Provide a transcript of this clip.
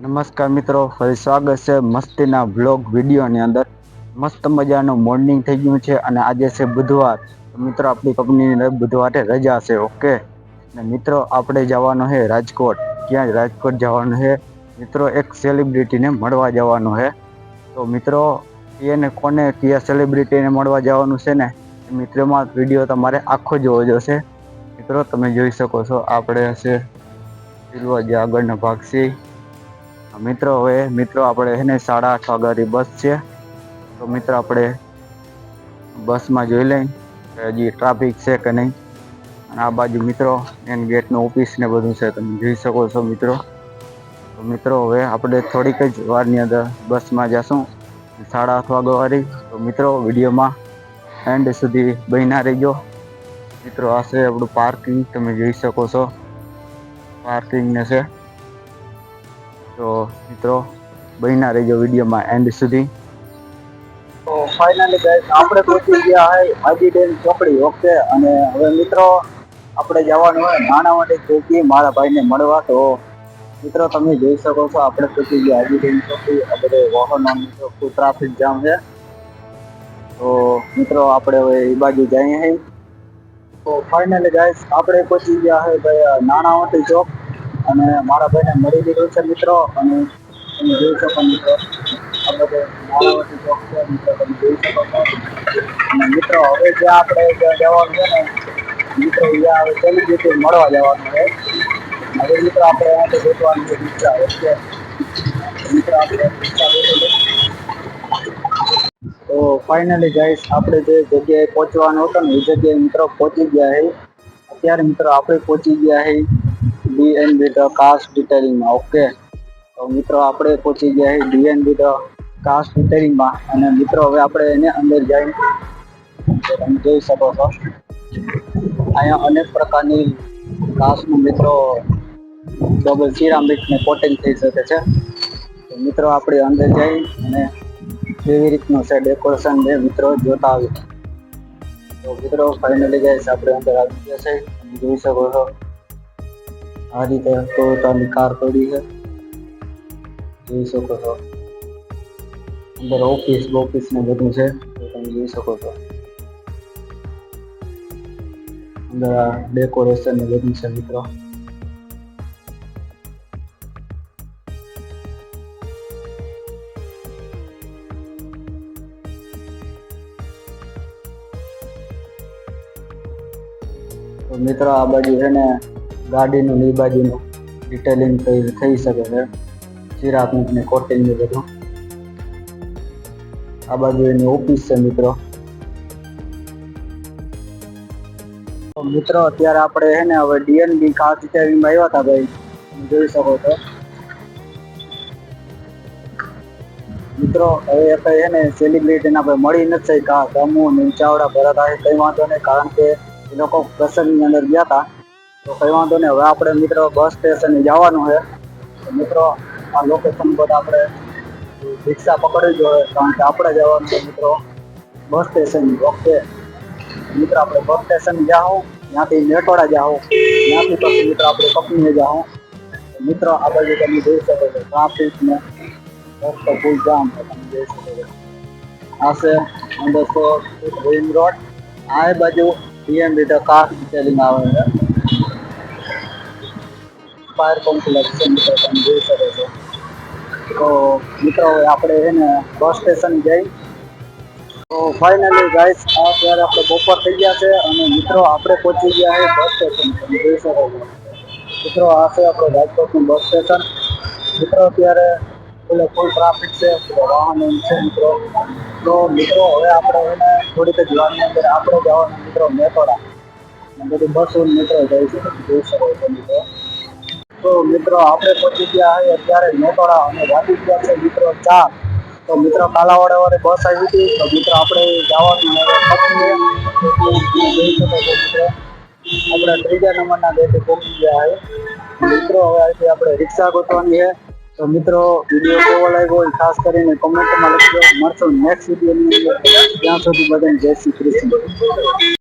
નમસ્કાર મિત્રો, ફરી સ્વાગત છે મસ્તીના બ્લોગ વિડીયોની અંદર. મસ્ત મજાનું મોર્નિંગ થઈ ગયું છે અને આજે છે બુધવાર. મિત્રો આપણી કંપનીની બુધવારે રજા છે. ઓકે મિત્રો આપણે જવાનું છે રાજકોટ. ક્યાં રાજકોટ જવાનું છે મિત્રો? એક સેલિબ્રિટીને મળવા જવાનું છે. તો મિત્રો એને કોને કયા સેલિબ્રિટીને મળવા જવાનું છે ને મિત્રોમાં વિડીયો તમારે આખો જોવો જોશે. મિત્રો તમે જોઈ શકો છો આપણે હશે આગળનો ભાગ છે. મિત્રો હવે મિત્રો આપણે એને 8:30 વાગ્યાની બસ છે. તો મિત્રો આપણે બસ માં જોઈ લઈ કે હજી ટ્રાફિક છે કે નહીં. અને આ બાજુ મિત્રો મેન ગેટ નું ઓફિસ ને બધું છે, તમે જોઈ શકો છો મિત્રો. તો મિત્રો હવે આપણે થોડીક જ વારની અંદર બસમાં જશું 8:30 વાગ્યા વાળી. તો મિત્રો વિડીયોમાં એન્ડ સુધી બન્યા રહેજો. મિત્રો આ છે આપણું પાર્કિંગ, તમે જોઈ શકો છો પાર્કિંગ ને છે. તો મિત્રો બન્યા રહેજો વિડીયોમાં એન્ડ સુધી. તો ફાઇનલી ગાઈસ આપણે પહોંચી ગયા હે હાજી ડેમ ચોકડી. ઓકે, અને હવે મિત્રો આપણે જવાનું હોય નાણાવટી ચોકી મારા ભાઈને મળવા. તો મિત્રો તમે જોઈ શકો છો આપણે પહોંચી ગયા હાજી ડેમ ચોકડી. આ બધે વાહનો ટ્રાફિક જામ છે. તો મિત્રો આપણે હવે એ બાજુ જઈએ છીએ. તો ફાઇનલી ગાઈસ આપણે પહોંચી ગયા હે ભાઈ નાણાવટી ચોક અને મારા ભાઈને મળી લીધું છે મિત્રો. અને તમે જોઈ શકો મિત્રો આ બધે નાણાવટી ચોક છે મિત્રો, તમે જોઈ શકો છો. અને મિત્રો હવે જે આપણે જવાનું છે ને મિત્રો અહીંયા હવે સેલિબ્રિટી મળવા જવાનું છે. હવે મિત્રો આપણે અહીંયાથી ગોતવાનું છે રિક્ષા. ઓકે મિત્રો આપણે રિક્ષા ગોતી. તો ફાઇનલી ગાઈસ આપણે જે જગ્યાએ પહોંચવાનું હતું ને એ જગ્યાએ મિત્રો પહોંચી ગયા છે. અત્યારે મિત્રો આપણે પહોંચી ગયા છે ડીએનબી ધ કાસ્ટ ડિટેલિંગમાં. ઓકે, તો મિત્રો આપણે પહોંચી ગયા છે ડીએનબી ધ કાસ્ટ ડિટેલિંગમાં. અને મિત્રો હવે આપણે એને અંદર જઈને તમે જોઈ શકો છો અહીંયા અનેક પ્રકારની કાસ્ટનું મિત્રો ડબલ સિરામિક ને કોટિંગ થઈ શકે છે. તો મિત્રો આપણે અંદર જઈ અને કેવી રીતનું છે ડેકોરેશન ને મિત્રો જોતા આવી. તો મિત્રો ફાઇનલી ગાઈસ આપણે અંદર આવી ગયા છે, જોઈ શકો છો આ રીતે ટોયોટાની કાર પડી છે, જોઈ શકો છો. અંદર ઓફિસ ને બધું છે, તો તમે જોઈ શકો છો. અંદર ડેકોરેશન ને બધું છે મિત્રો. તો મિત્રો આ બાજુ છે ને ગાડીનું એ બાજુનું ડિટેલિંગ થઈ શકે છે, સિરામિક ને કોટિંગ ને બધું. આ બાજુ એની ઓફિસ છે મિત્રો. તો મિત્રો અત્યારે આપણે છે ને હવે ડીએનબી કાસ્ટ ડિટેલિંગમાં આવ્યા હતા ભાઈ, તમે જોઈ શકો છો. મિત્રો હવે આપણે છે ને સેલિબ્રિટીને આપણે મળી નથી શક્યા, દમુ ને ચાવડા ભરત આ કંઈ વાંધો નહીં, કારણ કે એ લોકો પ્રસંગની અંદર ગયા હતા. તો કંઈ વાંધો નહીં. હવે આપણે મિત્રો બસ સ્ટેશને જવાનું છે. તો મિત્રો આ લોકેશન પર આપણે રિક્ષા પકડવી જોઈએ, કારણ કે આપણે જવાનું છે મિત્રો બસ સ્ટેશન. ઓકે મિત્રો આપણે બસ સ્ટેશન જાઉં, ત્યાંથી મેટોડા જાઉં, ત્યાંથી પછી મિત્રો આપણે કંપનીએ જાઉં. મિત્રો આ બાજુ તમે જોઈ શકો છો ટ્રાફિક ને રસ્તો ફૂલ જામ છે, તમે જોઈ શકો છો. આ છે અંદર તો રિંગ રોડ, આ બાજુ ડીએનબી ધ કાસ્ટ ડિટેલિંગ આવે છે. ફાયર કોમ્પ્લેક્સ છે મિત્રો, તમે જોઈ શકો છો. તો મિત્રો આપણે છે ને બસ સ્ટેશન જઈ. તો ફાઇનલી ગાઈસ અત્યારે આપણે બપોર થઈ ગયા છે અને મિત્રો આપણે પહોંચી ગયા છે બસ સ્ટેશન, તમે જોઈ શકો છો. મિત્રો આ છે આપણે રાજકોટનું બસ સ્ટેશન. મિત્રો અત્યારે ફૂલ ટ્રાફિક છે, વાહનો છે મિત્રો. તો મિત્રો હવે આપણે એને થોડીક જ વારની અંદર આપણે જવાનું મિત્રો મેટોડા, બધી બસો મિત્રો જાય છે, તમે જોઈ શકો છો મિત્રો. તો મિત્રો આપણે પહોંચી ગયા છે અત્યારે મેટોડા અને વાગી ગયા છે મિત્રો 4. તો મિત્રો કાલાવાડા વાળી બસ આવી હતી. તો મિત્રો આપણે જવાનું જોઈ શકો છો મિત્રો. આપણે 3જા નંબરના ગેટે પહોંચી ગયા છે મિત્રો. હવે અહીંથી આપણે રિક્ષા ગોતવાની છે. તો મિત્રો વિડીયો કેવો લાગ્યો એ ખાસ કરીને કોમેન્ટમાં લખજો. મળશું નેક્સ્ટ વિડીયોની અંદર. ત્યાં સુધી બધાને જય શ્રી કૃષ્ણ.